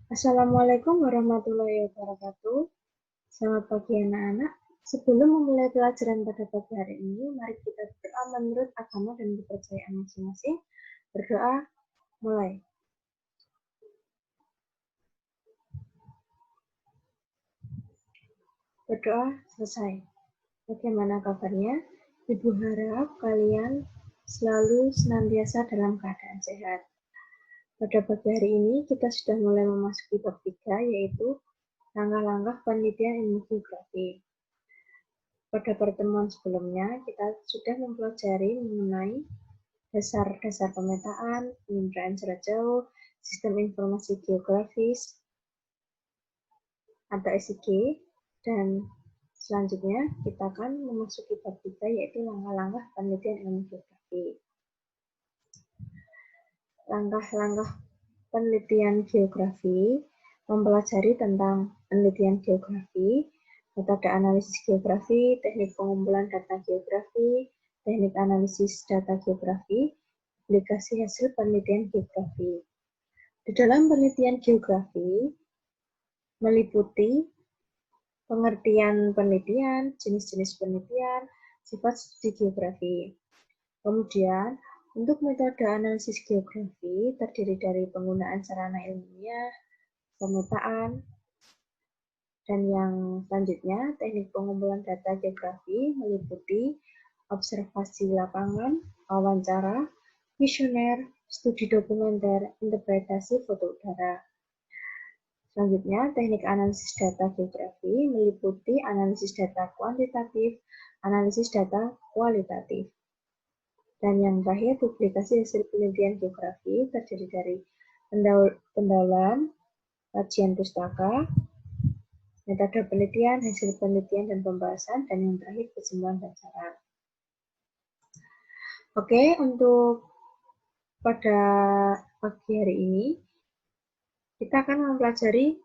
Assalamualaikum warahmatullahi wabarakatuh. Selamat pagi anak-anak. Sebelum memulai pelajaran pada pagi hari ini, mari kita berdoa menurut agama dan kepercayaan masing-masing. Berdoa mulai. Berdoa selesai. Bagaimana kabarnya? Ibu harap kalian selalu senantiasa dalam keadaan sehat. Pada pagi hari ini kita sudah mulai memasuki bab 3, yaitu langkah-langkah penelitian ilmu geografi. Pada pertemuan sebelumnya, kita sudah mempelajari mengenai dasar-dasar pemetaan, penginderaan jarak jauh, sistem informasi geografis, atau SIG, dan selanjutnya kita akan memasuki bab 3, yaitu langkah-langkah penelitian ilmu geografi. Langkah-langkah penelitian geografi mempelajari tentang penelitian geografi, metode analisis geografi, teknik pengumpulan data geografi, teknik analisis data geografi, aplikasi hasil penelitian geografi. Di dalam penelitian geografi meliputi pengertian penelitian, jenis-jenis penelitian, sifat studi geografi. Kemudian, untuk metode analisis geografi terdiri dari penggunaan sarana ilmiah, pemetaan, dan yang selanjutnya, teknik pengumpulan data geografi meliputi observasi lapangan, wawancara, kuesioner, studi dokumenter, interpretasi foto udara. Selanjutnya, teknik analisis data geografi meliputi analisis data kuantitatif, analisis data kualitatif. Dan yang terakhir, publikasi hasil penelitian geografi terdiri dari pendahuluan, kajian pustaka, metode penelitian, hasil penelitian dan pembahasan, dan yang terakhir kesimpulan dan saran. Oke, untuk pada pagi hari ini, kita akan mempelajari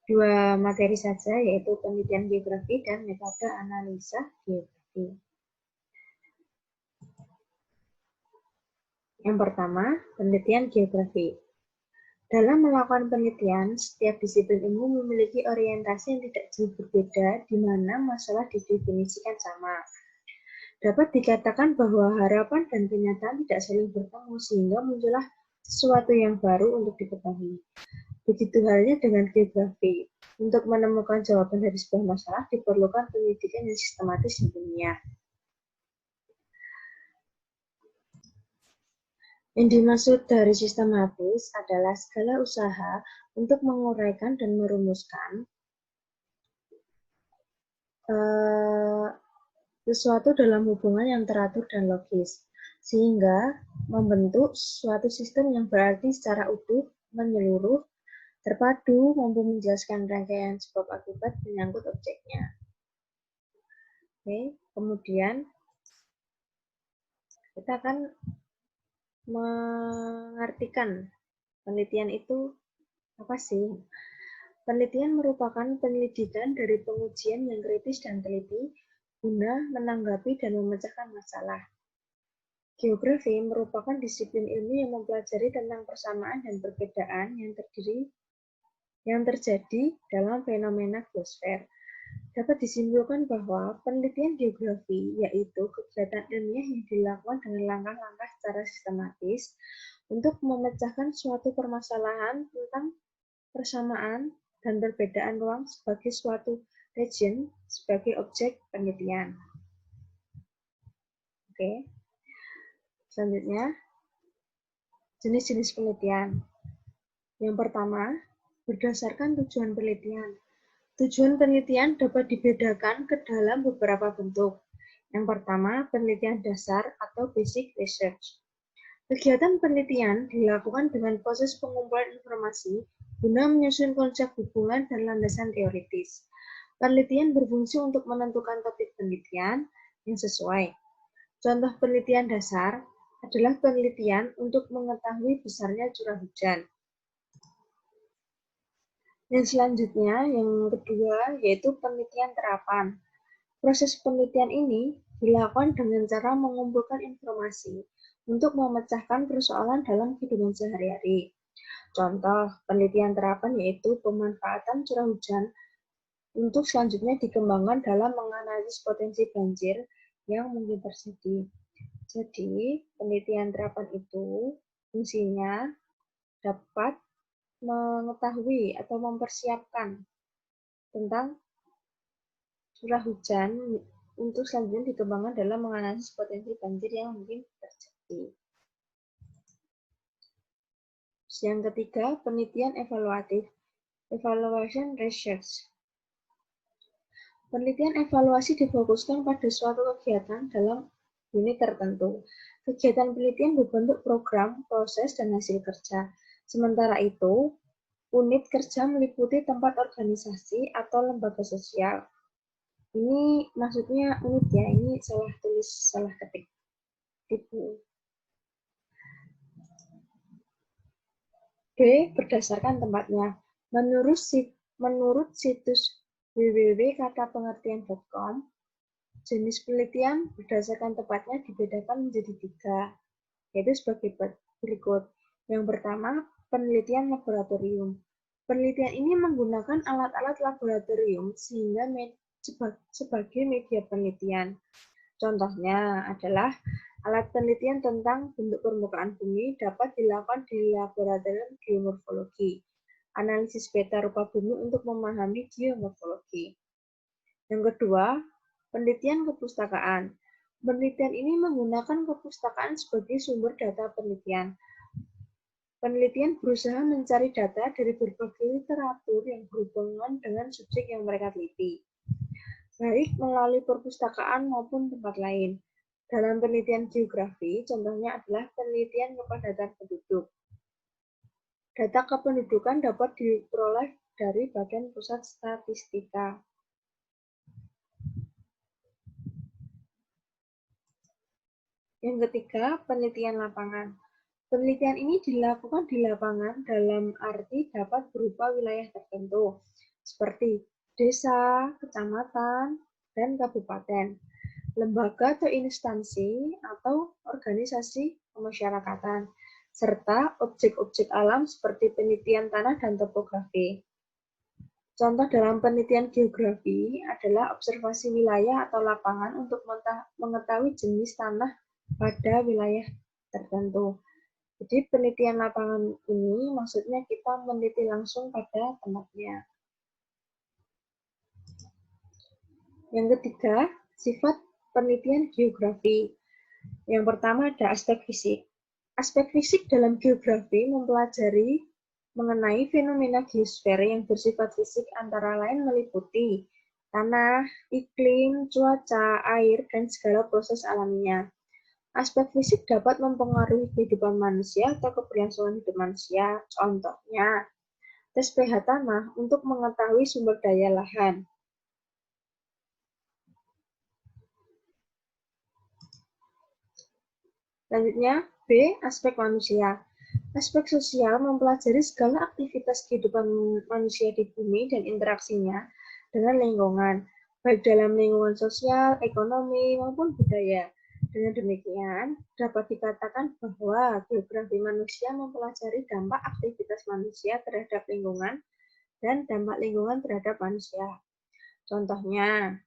dua materi saja, yaitu penelitian geografi dan metode analisa geografi. Yang pertama, penelitian geografi. Dalam melakukan penelitian, setiap disiplin ilmu memiliki orientasi yang tidak jauh berbeda, di mana masalah didefinisikan sama. Dapat dikatakan bahwa harapan dan kenyataan tidak saling bertemu, sehingga muncullah sesuatu yang baru untuk diketahui. Begitu halnya dengan geografi. Untuk menemukan jawaban dari sebuah masalah, diperlukan penyelidikan yang sistematis dan ilmiah. Yang dimaksud dari sistematis adalah segala usaha untuk menguraikan dan merumuskan sesuatu dalam hubungan yang teratur dan logis, sehingga membentuk suatu sistem yang berarti secara utuh, menyeluruh, terpadu, mampu menjelaskan rangkaian sebab akibat menyangkut objeknya. Oke, kemudian kita akan mengartikan penelitian itu apa sih? Penelitian merupakan penyelidikan dari pengujian yang kritis dan teliti guna menanggapi dan memecahkan masalah. Geografi merupakan disiplin ilmu yang mempelajari tentang persamaan dan perbedaan yang terjadi dalam fenomena geosfer. Dapat disimpulkan bahwa penelitian geografi yaitu kegiatan ilmiah yang dilakukan dengan langkah-langkah secara sistematis untuk memecahkan suatu permasalahan tentang persamaan dan perbedaan ruang sebagai suatu region sebagai objek penelitian. Oke. Selanjutnya, jenis-jenis penelitian. Yang pertama, berdasarkan tujuan penelitian. Tujuan penelitian dapat dibedakan ke dalam beberapa bentuk. Yang pertama, penelitian dasar atau basic research. Kegiatan penelitian dilakukan dengan proses pengumpulan informasi guna menyusun konsep hubungan dan landasan teoritis. Penelitian berfungsi untuk menentukan topik penelitian yang sesuai. Contoh penelitian dasar adalah penelitian untuk mengetahui besarnya curah hujan. Dan selanjutnya, yang kedua, yaitu penelitian terapan. Proses penelitian ini dilakukan dengan cara mengumpulkan informasi untuk memecahkan persoalan dalam kehidupan sehari-hari. Contoh penelitian terapan yaitu pemanfaatan curah hujan untuk selanjutnya dikembangkan dalam menganalisis potensi banjir yang mungkin terjadi. Jadi, penelitian terapan itu fungsinya dapat mengetahui atau mempersiapkan tentang curah hujan untuk selanjutnya dikembangkan dalam menganalisis potensi banjir yang mungkin terjadi. Yang ketiga, penelitian evaluatif, evaluation research. Penelitian evaluasi difokuskan pada suatu kegiatan dalam unit tertentu. Kegiatan penelitian berbentuk program, proses, dan hasil kerja. Sementara itu, unit kerja meliputi tempat organisasi atau lembaga sosial. Ini maksudnya unit ya, ini salah tulis, salah ketik. B. Berdasarkan tempatnya. Menurut situs www.katapengertian.com, jenis penelitian berdasarkan tempatnya dibedakan menjadi 3, yaitu sebagai berikut. Yang pertama, penelitian laboratorium. Penelitian ini menggunakan alat-alat laboratorium sehingga sebagai media penelitian. Contohnya adalah alat penelitian tentang bentuk permukaan bumi dapat dilakukan di laboratorium geomorfologi. Analisis peta rupa bumi untuk memahami geomorfologi. Yang kedua, penelitian kepustakaan. Penelitian ini menggunakan kepustakaan sebagai sumber data penelitian. Penelitian berusaha mencari data dari berbagai literatur yang berhubungan dengan subjek yang mereka teliti, baik melalui perpustakaan maupun tempat lain. Dalam penelitian geografi, contohnya adalah penelitian kepadatan penduduk. Data kependudukan dapat diperoleh dari Badan Pusat Statistika. Yang ketiga, penelitian lapangan. Penelitian ini dilakukan di lapangan dalam arti dapat berupa wilayah tertentu, seperti desa, kecamatan, dan kabupaten, lembaga atau instansi atau organisasi kemasyarakatan, serta objek-objek alam seperti penelitian tanah dan topografi. Contoh dalam penelitian geografi adalah observasi wilayah atau lapangan untuk mengetahui jenis tanah pada wilayah tertentu. Jadi penelitian lapangan ini maksudnya kita meneliti langsung pada tempatnya. Yang ketiga, sifat penelitian geografi. Yang pertama ada aspek fisik. Aspek fisik dalam geografi mempelajari mengenai fenomena geosfer yang bersifat fisik antara lain meliputi tanah, iklim, cuaca, air, dan segala proses alaminya. Aspek fisik dapat mempengaruhi kehidupan manusia atau keberlangsungan hidup manusia. Contohnya, tes pH tanah untuk mengetahui sumber daya lahan. Selanjutnya, B. Aspek manusia. Aspek sosial mempelajari segala aktivitas kehidupan manusia di bumi dan interaksinya dengan lingkungan, baik dalam lingkungan sosial, ekonomi, maupun budaya. Dengan demikian, dapat dikatakan bahwa geografi manusia mempelajari dampak aktivitas manusia terhadap lingkungan dan dampak lingkungan terhadap manusia. Contohnya,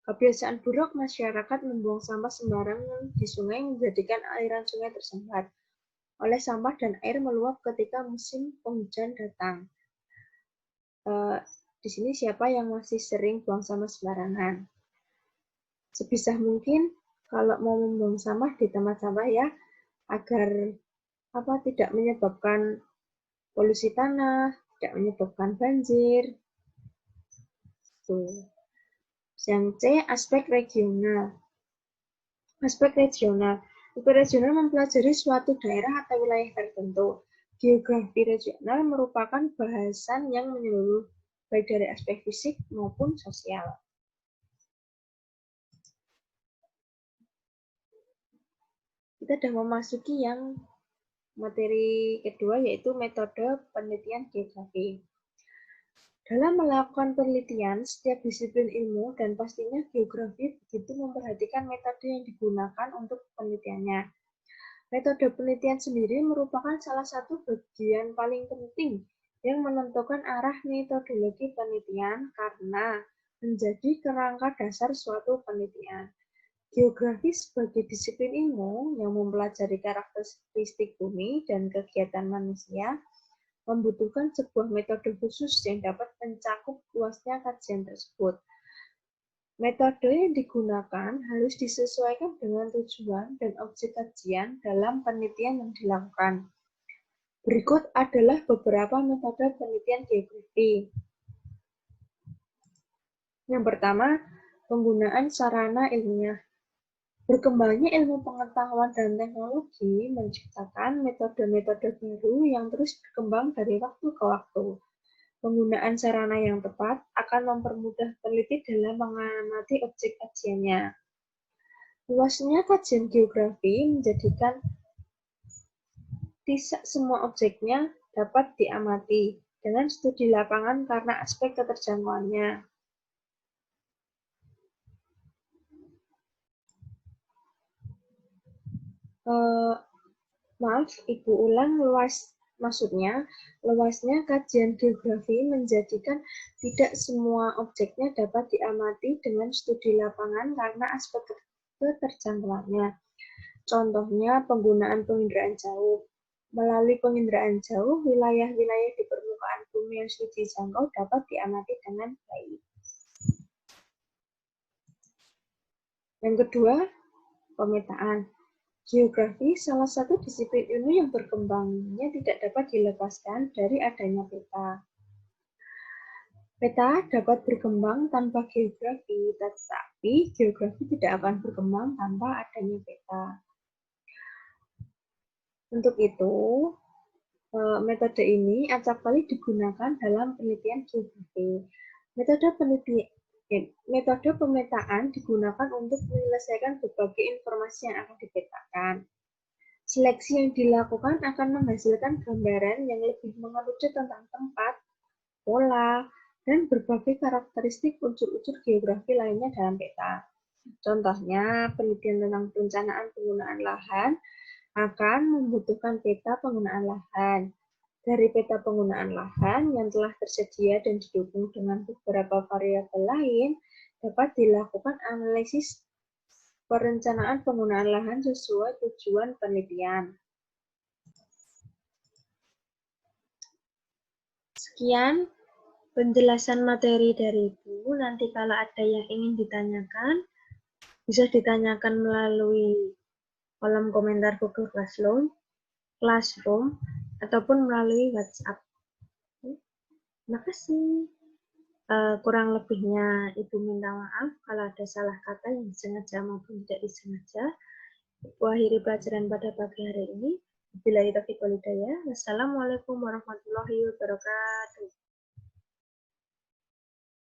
kebiasaan buruk masyarakat membuang sampah sembarangan di sungai menjadikan aliran sungai tersembat oleh sampah dan air meluap ketika musim penghujan datang. Di sini siapa yang masih sering buang sampah sembarangan? Sebisa mungkin kalau mau membuang sampah di tempat sampah ya, agar tidak menyebabkan polusi tanah, tidak menyebabkan banjir. Tuh. Yang C, aspek regional. Aspek regional. Aspek regional mempelajari suatu daerah atau wilayah tertentu. Geografi regional merupakan bahasan yang menyeluruh, baik dari aspek fisik maupun sosial. Kita sudah memasuki yang materi kedua, yaitu metode penelitian geografi. Dalam melakukan penelitian, setiap disiplin ilmu dan pastinya geografi begitu memperhatikan metode yang digunakan untuk penelitiannya. Metode penelitian sendiri merupakan salah satu bagian paling penting yang menentukan arah metodologi penelitian karena menjadi kerangka dasar suatu penelitian. Geografi sebagai disiplin ilmu yang mempelajari karakteristik bumi dan kegiatan manusia membutuhkan sebuah metode khusus yang dapat mencakup luasnya kajian tersebut. Metode yang digunakan harus disesuaikan dengan tujuan dan objek kajian dalam penelitian yang dilakukan. Berikut adalah beberapa metode penelitian geografi. Yang pertama, penggunaan sarana ilmiah. Berkembangnya ilmu pengetahuan dan teknologi menciptakan metode-metode baru yang terus berkembang dari waktu ke waktu. Penggunaan sarana yang tepat akan mempermudah peneliti dalam mengamati objek kajiannya. Luasnya kajian geografi menjadikan tidak semua objeknya dapat diamati dengan studi lapangan karena aspek keterjangkauannya. Ibu ulang maksudnya luasnya kajian geografi menjadikan tidak semua objeknya dapat diamati dengan studi lapangan karena aspek keterjangkauannya. Contohnya penggunaan penginderaan jauh. Melalui penginderaan jauh, wilayah-wilayah di permukaan bumi yang sulit dijangkau dapat diamati dengan baik. Yang kedua, pemetaan. Geografi salah satu disiplin ilmu yang berkembangnya tidak dapat dilepaskan dari adanya peta. Peta dapat berkembang tanpa geografi, tetapi geografi tidak akan berkembang tanpa adanya peta. Untuk itu, metode ini acap kali digunakan dalam penelitian geografi. Metode pemetaan digunakan untuk menyelesaikan berbagai informasi yang akan dipetakan. Seleksi yang dilakukan akan menghasilkan gambaran yang lebih mengerucut tentang tempat, pola, dan berbagai karakteristik unsur-unsur geografi lainnya dalam peta. Contohnya, penelitian tentang perencanaan penggunaan lahan akan membutuhkan peta penggunaan lahan. Dari peta penggunaan lahan yang telah tersedia dan didukung dengan beberapa variabel lain, dapat dilakukan analisis perencanaan penggunaan lahan sesuai tujuan penelitian. Sekian penjelasan materi dari Ibu. Nanti kalau ada yang ingin ditanyakan, bisa ditanyakan melalui kolom komentar Google Classroom, ataupun melalui WhatsApp. Terima kasih. Kurang lebihnya Ibu minta maaf kalau ada salah kata yang disengaja maupun tidak disengaja. Ibu akhiri pelajaran pada pagi hari ini. Wabillahi taufiq wal hidayah. Wassalamualaikum warahmatullahi wabarakatuh.